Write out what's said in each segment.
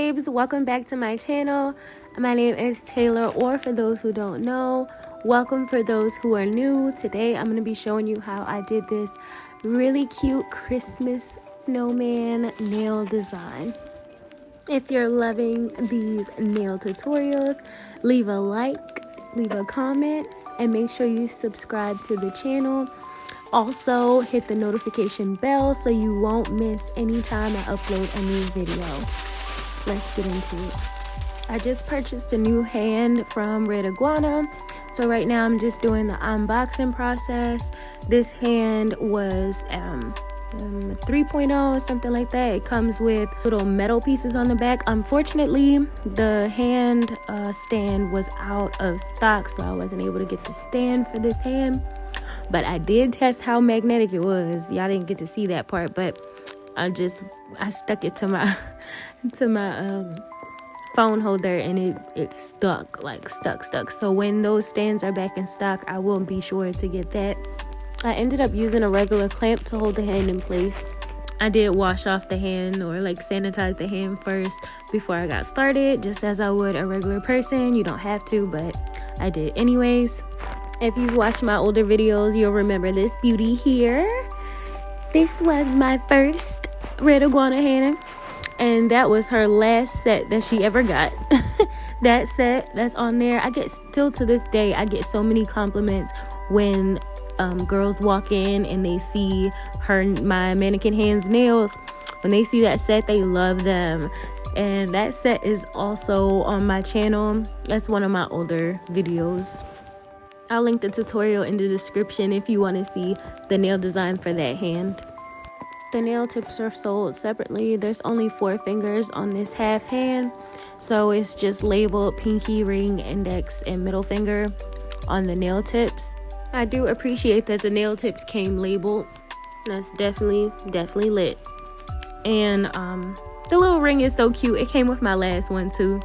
babes, welcome back to my channel. My name is Taylor, or for those who don't know, welcome for those who are new. Today I'm going to be showing you how I did this really cute Christmas snowman nail design. If you're loving these nail tutorials, leave a like, leave a comment, and make sure you subscribe to the channel. Also, hit the notification bell so you won't miss any time I upload a new video. Let's get into it. I just purchased a new hand from IGUANA. So right now I'm just doing the unboxing process. This hand was 3.0, something like that. It comes with little metal pieces on the back. Unfortunately, the hand stand was out of stock, so I wasn't able to get the stand for this hand. But I did test how magnetic it was. Y'all didn't get to see that part, but I stuck it to my phone holder, and it stuck, like stuck. So when those stands are back in stock, I will be sure to get that. I ended up using a regular clamp to hold the hand in place. I did wash off the hand, or like sanitize the hand first before I got started, just as I would a regular person. You don't have to, but I did anyways. If you've watched my older videos, you'll remember this beauty here. This was my first IGUANA hand, and that was her last set that she ever got. That set that's on there, still to this day, I get so many compliments when girls walk in and they see my mannequin hands nails. When they see that set, they love them. And that set is also on my channel. That's one of my older videos. I'll link the tutorial in the description if you want to see the nail design for that hand. The nail tips are sold separately. There's only 4 fingers on this half hand, so it's just labeled pinky, ring, index, and middle finger on the nail tips. I do appreciate that the nail tips came labeled. That's definitely lit. And the little ring is so cute. It came with my last one too.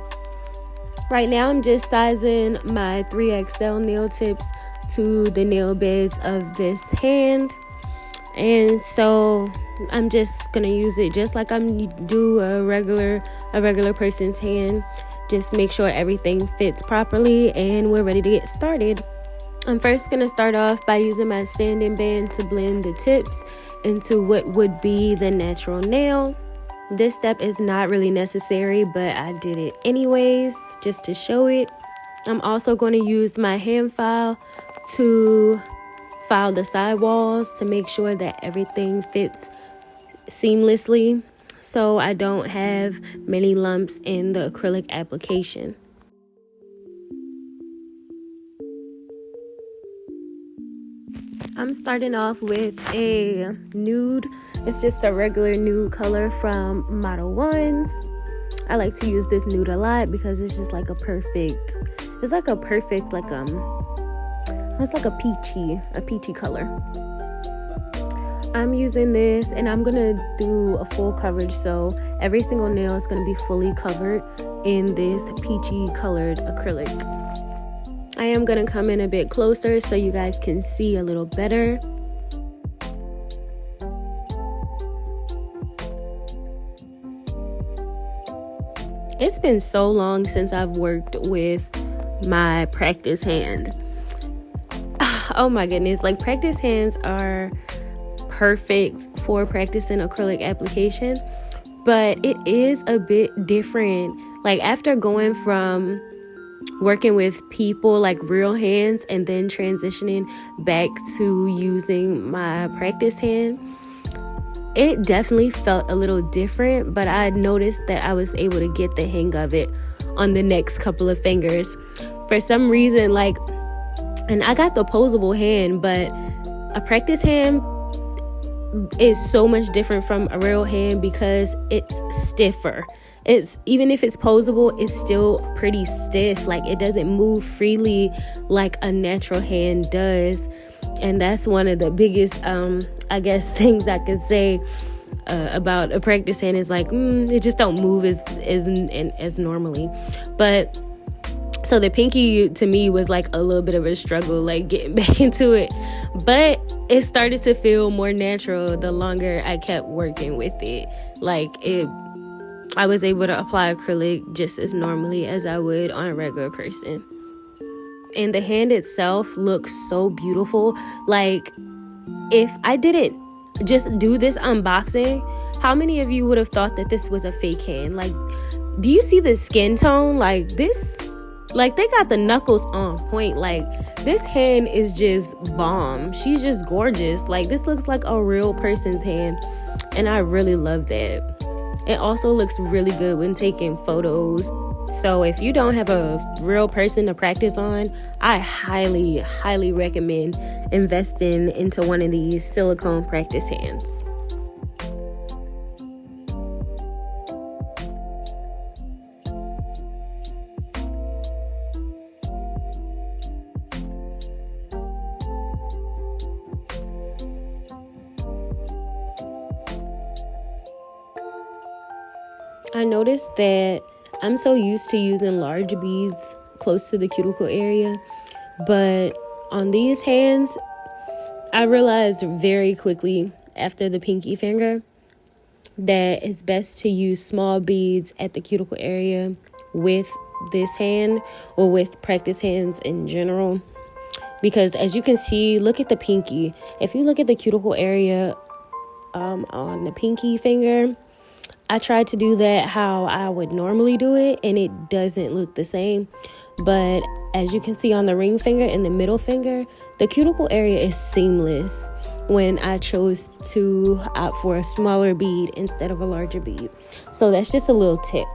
Right now I'm just sizing my 3XL nail tips to the nail beds of this hand. And so I'm just gonna use it just like I'm do a regular person's hand. Just make sure everything fits properly, and we're ready to get started. I'm first gonna start off by using my sanding band to blend the tips into what would be the natural nail. This step is not really necessary, but I did it anyways just to show it. I'm also going to use my hand file to file the sidewalls to make sure that everything fits seamlessly, so I don't have many lumps in the acrylic application. I'm starting off with a nude. It's just a regular nude color from Model 1s. I like to use this nude a lot because it's just like it's like a peachy color. I'm using this, and I'm gonna do a full coverage, so every single nail is gonna be fully covered in this peachy colored acrylic. I am gonna come in a bit closer so you guys can see a little better. It's been so long since I've worked with my practice hand. Oh my goodness, like practice hands are perfect for practicing acrylic application, but it is a bit different. Like after going from working with people like real hands and then transitioning back to using my practice hand, it definitely felt a little different, but I noticed that I was able to get the hang of it on the next couple of fingers. For some reason, and I got the posable hand, but a practice hand is so much different from a real hand because it's stiffer. Even if it's posable, it's still pretty stiff. Like it doesn't move freely like a natural hand does. And that's one of the biggest, things I could say about a practice hand is like, it just don't move as normally. But so the pinky to me was like a little bit of a struggle, like getting back into it. But it started to feel more natural the longer I kept working with it. Like I was able to apply acrylic just as normally as I would on a regular person. And the hand itself looks so beautiful. Like, if I didn't just do this unboxing, how many of you would have thought that this was a fake hand? Like, do you see the skin tone? Like, this, like, they got the knuckles on point. Like, this hand is just bomb. She's just gorgeous. Like, this looks like a real person's hand, and I really love that. It also looks really good when taking photos. So if you don't have a real person to practice on, I highly, highly recommend investing into one of these silicone practice hands. I noticed that I'm so used to using large beads close to the cuticle area, but on these hands, I realized very quickly after the pinky finger that it's best to use small beads at the cuticle area with this hand, or with practice hands in general, because as you can see, look at the pinky. If you look at the cuticle area on the pinky finger, I tried to do that how I would normally do it, and it doesn't look the same. But as you can see on the ring finger and the middle finger, the cuticle area is seamless when I chose to opt for a smaller bead instead of a larger bead. So that's just a little tip.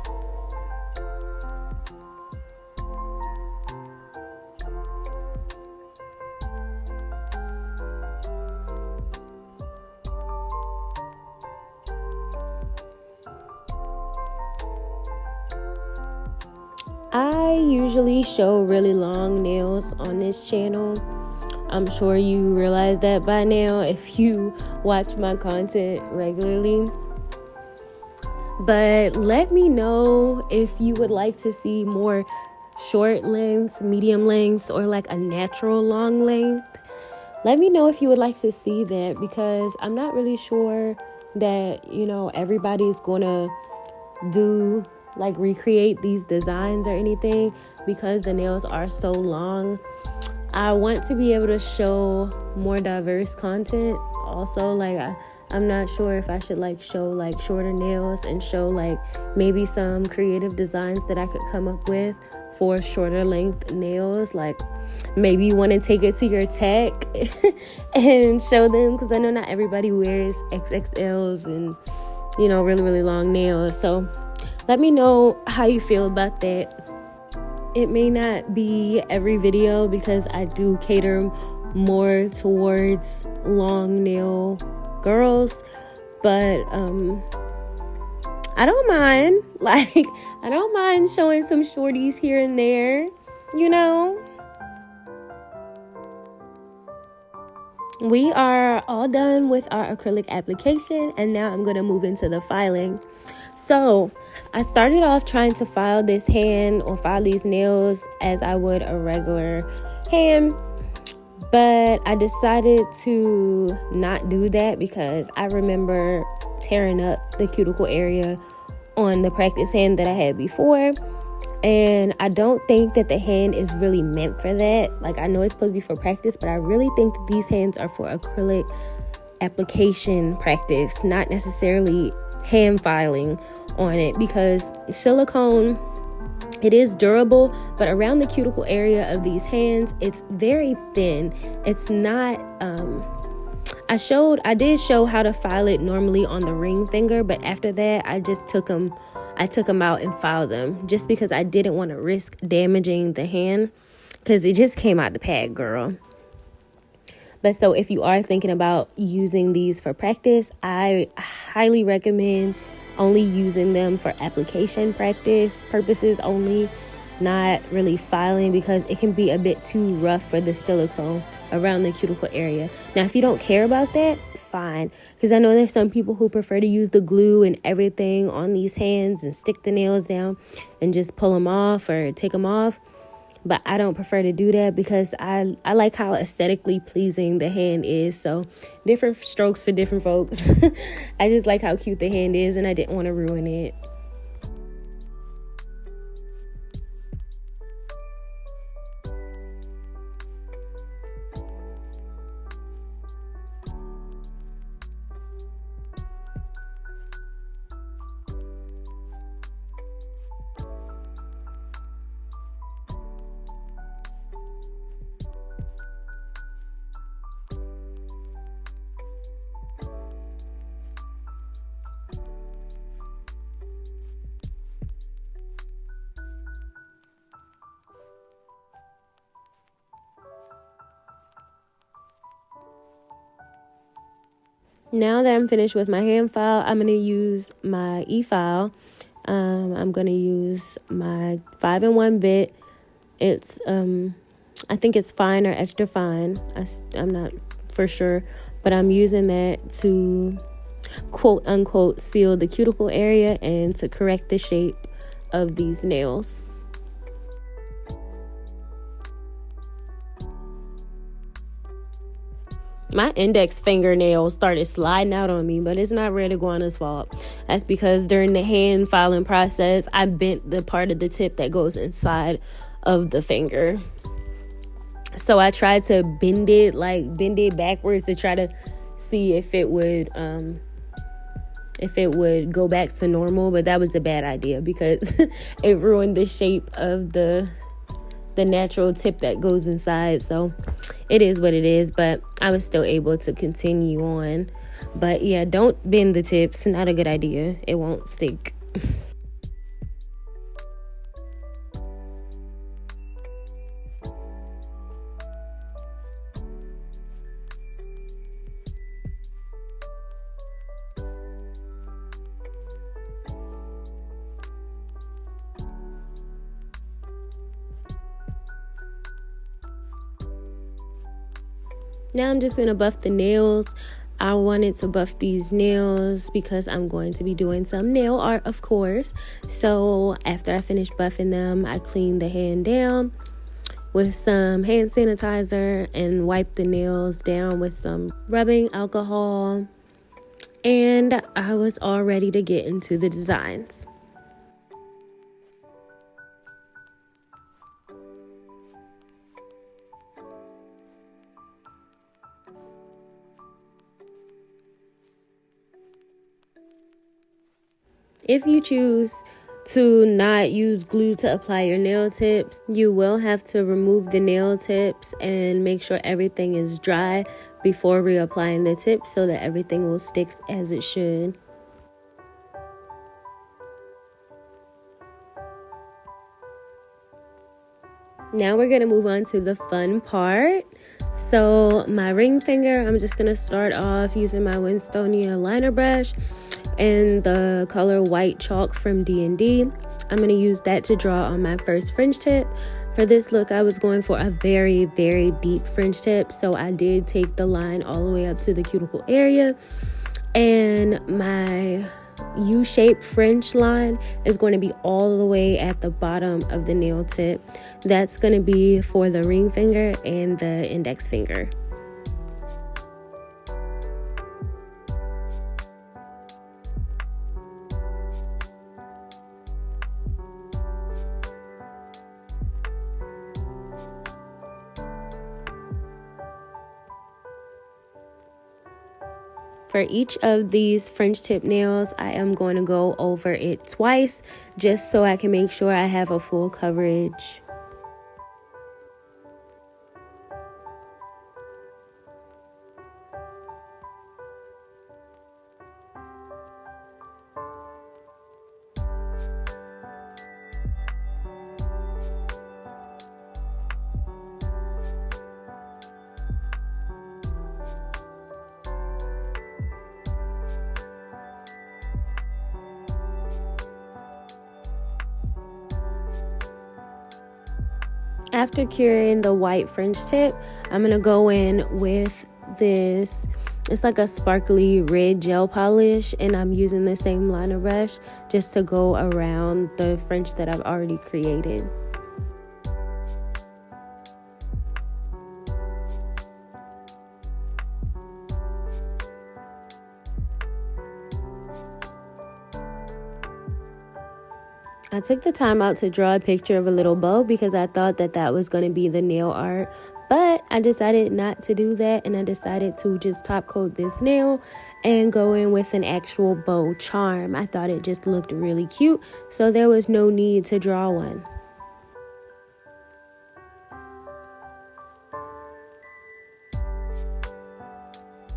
I usually show really long nails on this channel. I'm sure you realize that by now if you watch my content regularly. But let me know if you would like to see more short lengths, medium lengths, or like a natural long length. Let me know if you would like to see that, because I'm not really sure that, everybody's gonna do like recreate these designs or anything, because the nails are so long. I want to be able to show more diverse content. Also, like I'm not sure if I should like show like shorter nails and show like maybe some creative designs that I could come up with for shorter length nails. Like maybe you want to take it to your tech and show them, because I know not everybody wears XXLs and really, really long nails. So let me know how you feel about that. It may not be every video, because I do cater more towards long nail girls, but I don't mind. Like, I don't mind showing some shorties here and there, We are all done with our acrylic application, and now I'm going to move into the filing. So I started off trying to file this hand or file these nails as I would a regular hand, but I decided to not do that because I remember tearing up the cuticle area on the practice hand that I had before, and I don't think that the hand is really meant for that. Like, I know it's supposed to be for practice, but I really think that these hands are for acrylic application practice, not necessarily hand filing on it, because silicone, it is durable, but around the cuticle area of these hands, it's very thin. It's not I did show how to file it normally on the ring finger, but after that I took them out and filed them, just because I didn't want to risk damaging the hand, because it just came out the pack, girl. But so if you are thinking about using these for practice, I highly recommend only using them for application practice purposes only, not really filing, because it can be a bit too rough for the silicone around the cuticle area. Now, if you don't care about that, fine, because I know there's some people who prefer to use the glue and everything on these hands and stick the nails down and just pull them off or take them off. But I don't prefer to do that, because I like how aesthetically pleasing the hand is. So different strokes for different folks. I just like how cute the hand is, and I didn't want to ruin it. Now that I'm finished with my hand file, I'm going to use my e-file. I'm going to use my 5-in-1 bit. It's, I think it's fine or extra fine. I'm not for sure, but I'm using that to quote unquote seal the cuticle area and to correct the shape of these nails. My index fingernail started sliding out on me, but it's not Red Iguana's fault. That's because during the hand filing process, I bent the part of the tip that goes inside of the finger. So I tried to bend it backwards to try to see if it would go back to normal, but that was a bad idea because it ruined the shape of the natural tip that goes inside. So it is what it is, but I was still able to continue on. But yeah, don't bend the tips. Not a good idea. It won't stick. Now I'm just going to buff the nails. I wanted to buff these nails because I'm going to be doing some nail art, of course. So after I finish buffing them, I clean the hand down with some hand sanitizer and wipe the nails down with some rubbing alcohol. And I was all ready to get into the designs. If you choose to not use glue to apply your nail tips, you will have to remove the nail tips and make sure everything is dry before reapplying the tips so that everything will stick as it should. Now we're going to move on to the fun part. So my ring finger, I'm just going to start off using my Winstonia liner brush and the color white chalk from D&D. I'm going to use that to draw on my first fringe tip. For this look, I was going for a very, very deep fringe tip, so I did take the line all the way up to the cuticle area. And my U-shaped fringe line is going to be all the way at the bottom of the nail tip. That's going to be for the ring finger and the index finger. For each of these French tip nails, I am going to go over it twice just so I can make sure I have a full coverage. After curing the white French tip, I'm going to go in with this. It's like a sparkly red gel polish, and I'm using the same liner brush just to go around the French that I've already created. I took the time out to draw a picture of a little bow because I thought that that was going to be the nail art, but I decided not to do that, and I decided to just top coat this nail and go in with an actual bow charm. I thought it just looked really cute, so there was no need to draw one.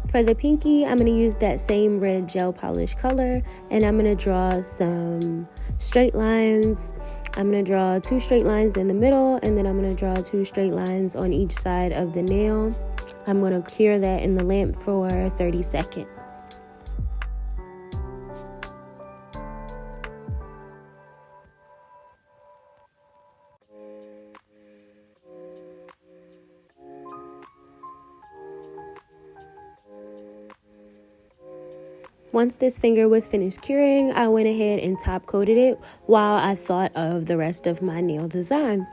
For the pinky, I'm going to use that same red gel polish color, and I'm going to draw some straight lines. I'm going to draw 2 straight lines in the middle, and then I'm going to draw 2 straight lines on each side of the nail. I'm going to cure that in the lamp for 30 seconds. Once this finger was finished curing, I went ahead and top coated it while I thought of the rest of my nail design.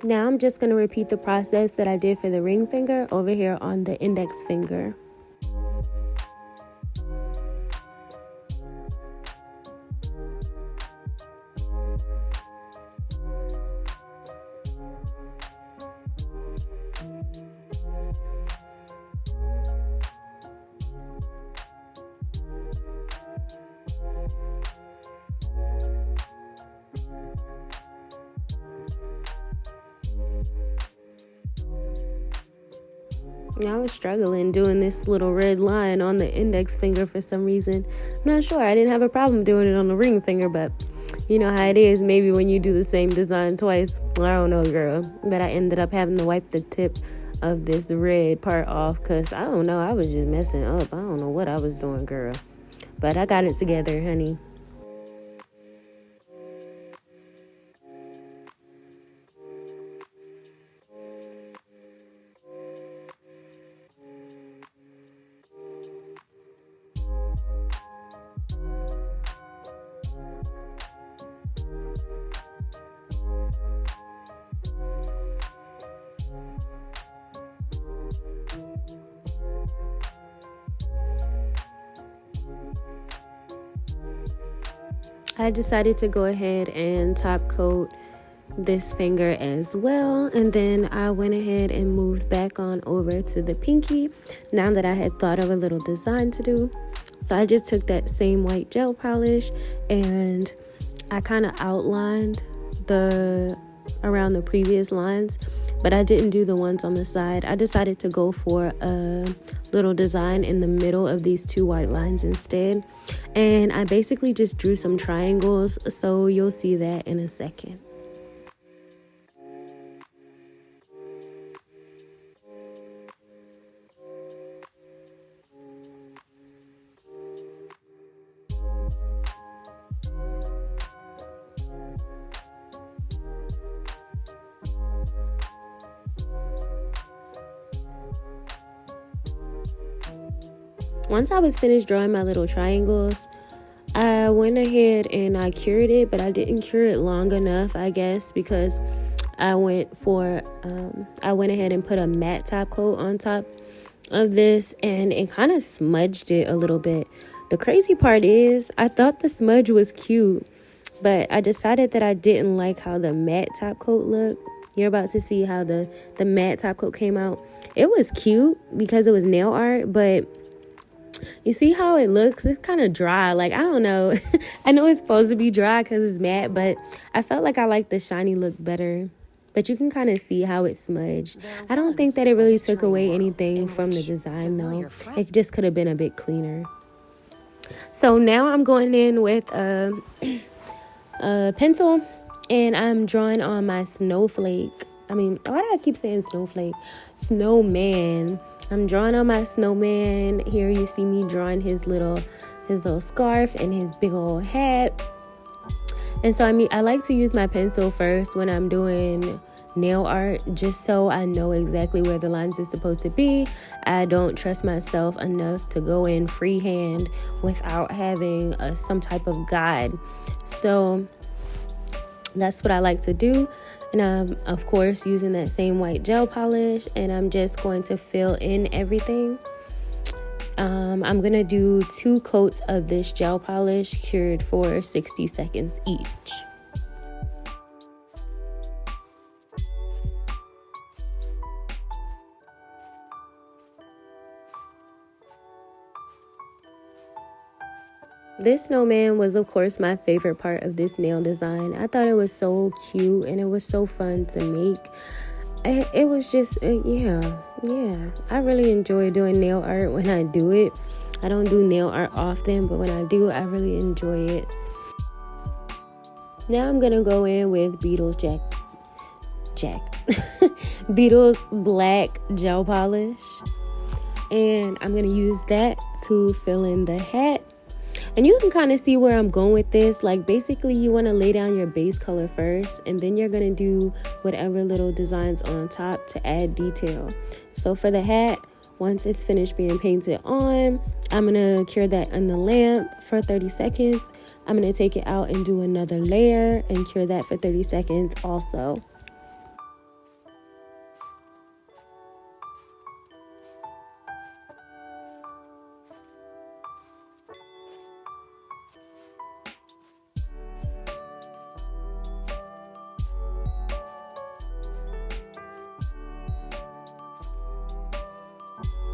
Now I'm just going to repeat the process that I did for the ring finger over here on the index finger. I was struggling doing this little red line on the index finger for some reason. I'm not sure. I didn't have a problem doing it on the ring finger, but you know how it is. Maybe when you do the same design twice, I don't know, girl. But I ended up having to wipe the tip of this red part off because I don't know. I was just messing up. I don't know what I was doing, girl. But I got it together, honey. I decided to go ahead and top coat this finger as well, and then I went ahead and moved back on over to the pinky now that I had thought of a little design to do. So I just took that same white gel polish and I kind of outlined around the previous lines, but I didn't do the ones on the side. I decided to go for a little design in the middle of these two white lines instead, and I basically just drew some triangles, so you'll see that in a second. Once I was finished drawing my little triangles, I went ahead and I cured it, but I didn't cure it long enough, I guess, because I went ahead and put a matte top coat on top of this, and it kind of smudged it a little bit. The crazy part is I thought the smudge was cute, but I decided that I didn't like how the matte top coat looked. You're about to see how the matte top coat came out. It was cute because it was nail art, but you see how it looks? It's kind of dry. Like, I don't know. I know it's supposed to be dry because it's matte, but I felt like I liked the shiny look better. But you can kind of see how it smudged. I don't think that it really took away anything from the design, though. It just could have been a bit cleaner. So now I'm going in with a pencil, and I'm drawing on my snowflake. Why do I keep saying snowflake? Snowman. I'm drawing on my snowman. Here you see me drawing his little scarf and his big old hat. And so I like to use my pencil first when I'm doing nail art, just so I know exactly where the lines are supposed to be. I don't trust myself enough to go in freehand without having some type of guide. So that's what I like to do. And I'm, of course, using that same white gel polish, and I'm just going to fill in everything. I'm going to do 2 coats of this gel polish cured for 60 seconds each. This snowman was, of course, my favorite part of this nail design. I thought it was so cute and it was so fun to make. It was just, yeah. I really enjoy doing nail art when I do it. I don't do nail art often, but when I do, I really enjoy it. Now I'm going to go in with Beetle's Beetle's black gel polish. And I'm going to use that to fill in the hat. And you can kind of see where I'm going with this. Like, basically, you want to lay down your base color first, and then you're going to do whatever little designs on top to add detail. So for the hat, Once it's finished being painted on, I'm gonna cure that in the lamp for 30 seconds. I'm gonna take it out and do another layer and cure that for 30 seconds also.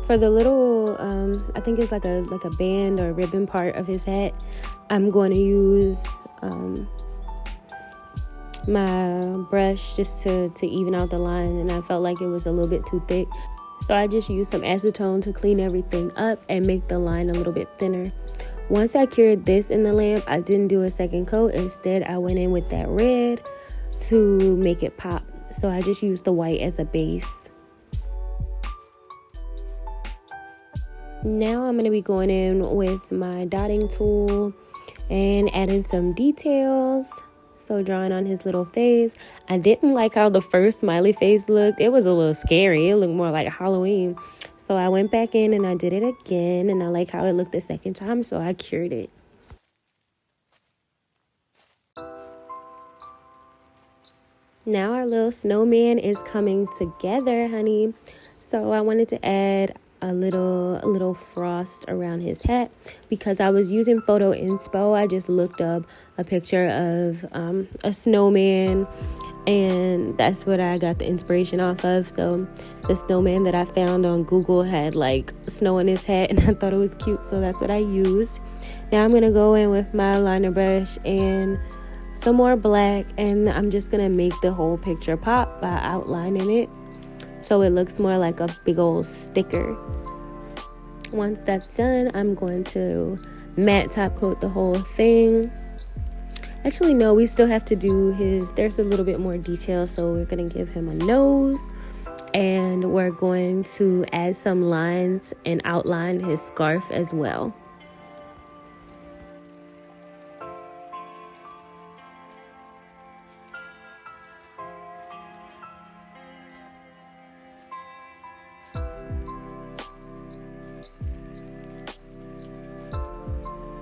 For the little, I think it's like a band or ribbon part of his hat, I'm going to use my brush just to even out the line, and I felt like it was a little bit too thick. So I just used some acetone to clean everything up and make the line a little bit thinner. Once I cured this in the lamp, I didn't do a second coat. Instead, I went in with that red to make it pop. So I just used the white as a base. Now I'm going to be going in with my dotting tool and adding some details. So drawing on his little face. I didn't like how the first smiley face looked. It was a little scary. It looked more like Halloween. So I went back in and I did it again. And I like how it looked the second time, so I cured it. Now our little snowman is coming together, honey. So I wanted to add a little frost around his hat because I was using photo inspo. I just looked up a picture of a snowman, and that's what I got the inspiration off of. So the snowman that I found on Google had like snow in his hat, and I thought it was cute, so that's what I used. Now I'm gonna go in with my liner brush and some more black, and I'm just gonna make the whole picture pop by outlining it so it looks more like a big old sticker. Once that's done, I'm going to matte top coat the whole thing. Actually, no, we still have to do there's a little bit more detail, so we're going to give him a nose, and we're going to add some lines and outline his scarf as well.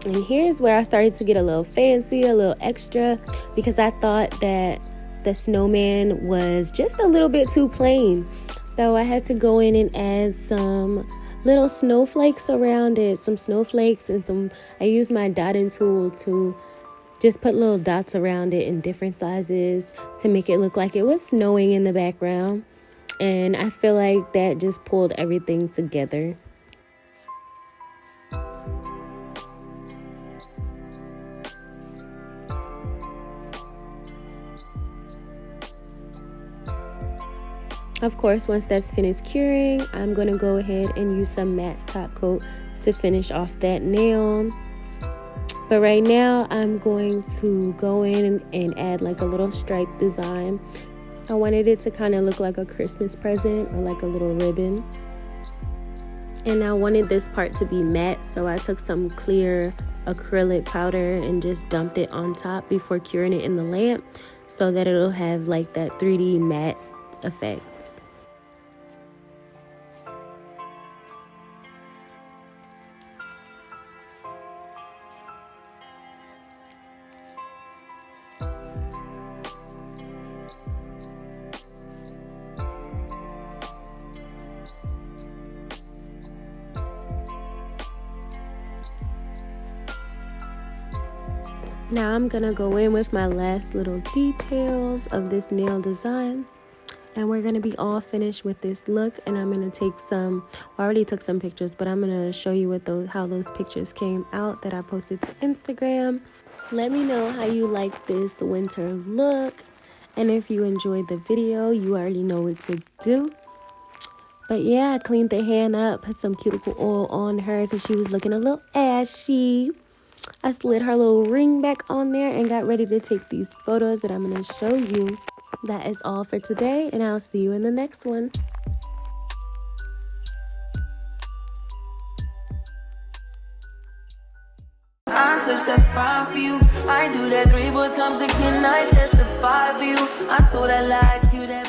And here's where I started to get a little fancy, a little extra, because I thought that the snowman was just a little bit too plain. So I had to go in and add some little snowflakes around it, some snowflakes, and I used my dotting tool to just put little dots around it in different sizes to make it look like it was snowing in the background. And I feel like that just pulled everything together. Of course, once that's finished curing, I'm going to go ahead and use some matte top coat to finish off that nail. But right now, I'm going to go in and add like a little stripe design. I wanted it to kind of look like a Christmas present or like a little ribbon. And I wanted this part to be matte, so I took some clear acrylic powder and just dumped it on top before curing it in the lamp so that it'll have like that 3D matte effect. Now I'm gonna go in with my last little details of this nail design, and we're gonna be all finished with this look. And I'm gonna take I already took some pictures, but I'm gonna show you how those pictures came out that I posted to Instagram. Let me know how you like this winter look, and if you enjoyed the video, you already know what to do. But yeah, I cleaned the hand up, put some cuticle oil on her because she was looking a little ashy. I slid her little ring back on there and got ready to take these photos that I'm going to show you. That is all for today, and I'll see you in the next one. I touch that 5 for you. I do that 3 more times, and can I testify for you? I told her like you that.